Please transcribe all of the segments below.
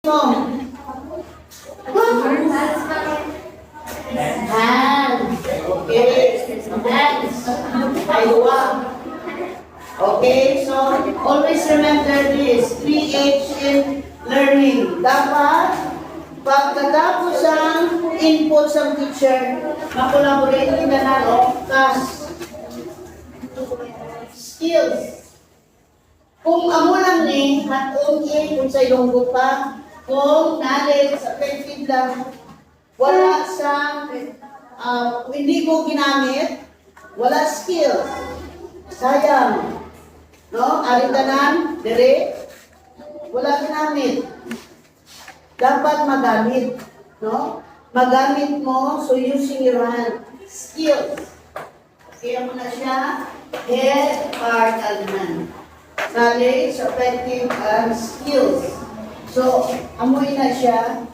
Hands. Okay. Hands. Aywa. Okay, so always remember this. 3H in learning. Dapat, pagkatapos ang input sa teacher, makolaborate na natin task. Skills. Kung amo lang ni, hatong kung sa ilonggo pa, kung knowledge, effective lang, wala sa, hindi ko ginamit, wala skill. Sayang. No? Aritanan, dire, wala ginamit. Dapat magamit. No? Magamit mo, so using your hand. Skills. Kaya mo na siya, head, heart, and hand. Knowledge, effective, and skills. So, amoy na siya.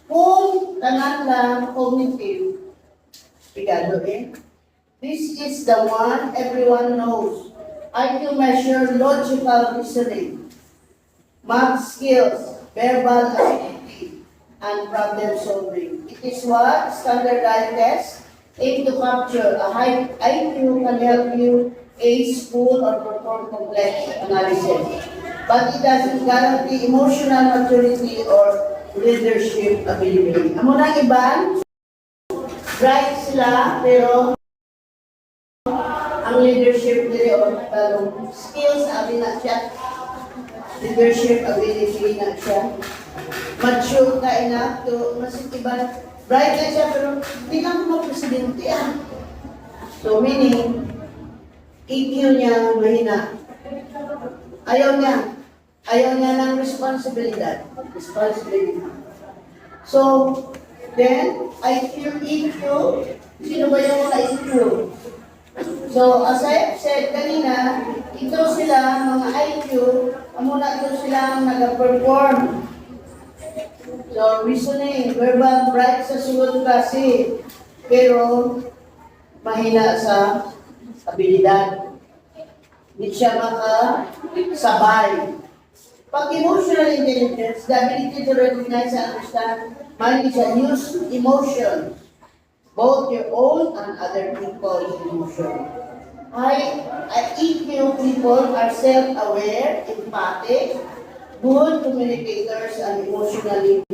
Kung tanan lang, cognitive, pigado eh. This is the one everyone knows. IQ measure, logical reasoning, math skills, verbal ability, and problem solving. It is what standardized tests aim to capture. A high IQ can help you ace school or perform complex analysis. But it doesn't guarantee emotional maturity or leadership ability. Amo na iban, bright sila, pero ang leadership nila o talong skills, abi na siya. Leadership ability na siya. Mature ka enough to, mas iban, bright na siya, pero hindi ka mo presidente ah. So meaning, EQ niya mahina. Ayaw niya ng responsibilidad. So, then, IQ, EQ, sino ba yung mga EQ? So, as I said kanina, ito sila, mga IQ, muna ito sila nag-perform. So, reasoning, verbal, bright sa sunod klase, pero mahina sa abilidad. Hindi siya makasabay. Pag emotional intelligence, the ability to recognize and understand, manage and use emotion, both your own and other people's emotion. EQ people are self-aware, empathic, good communicators, and emotionally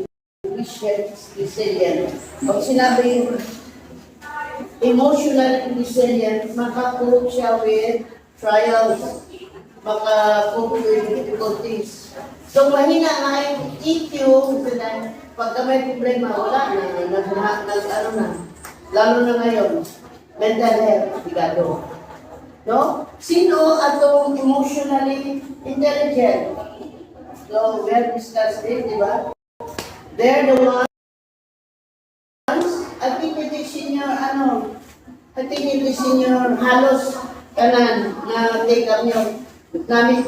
resilient. Pag sinabi emotional resilient, makakope siya with trials, makakope with difficulties. So, mahina nga yung EQ, pagka may problema, wala na, lalo na ngayon, mental health, bigado. No? Sino atong emotionally intelligent? So, we have discussed it, di ba? They're the ones, I think it is senior, halos kanan na take up nyo. Gamit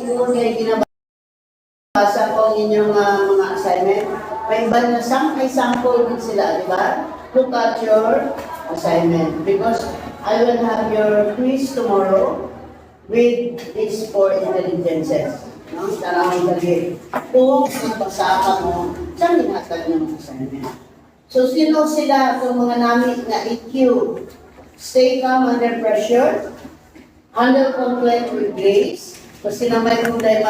ko kay ginabasa ko inyong mga assignment. May iba na may sample din sila, di ba? Look at your assignment because I will have your quiz tomorrow with these 4 intelligences. No? Tarawin lagi. Kung magbasa ka mo, saan hinatag ng assignment? So, sino sila itong mga namit na EQ? Stay calm under pressure, handle conflict with grace, kasi na may problema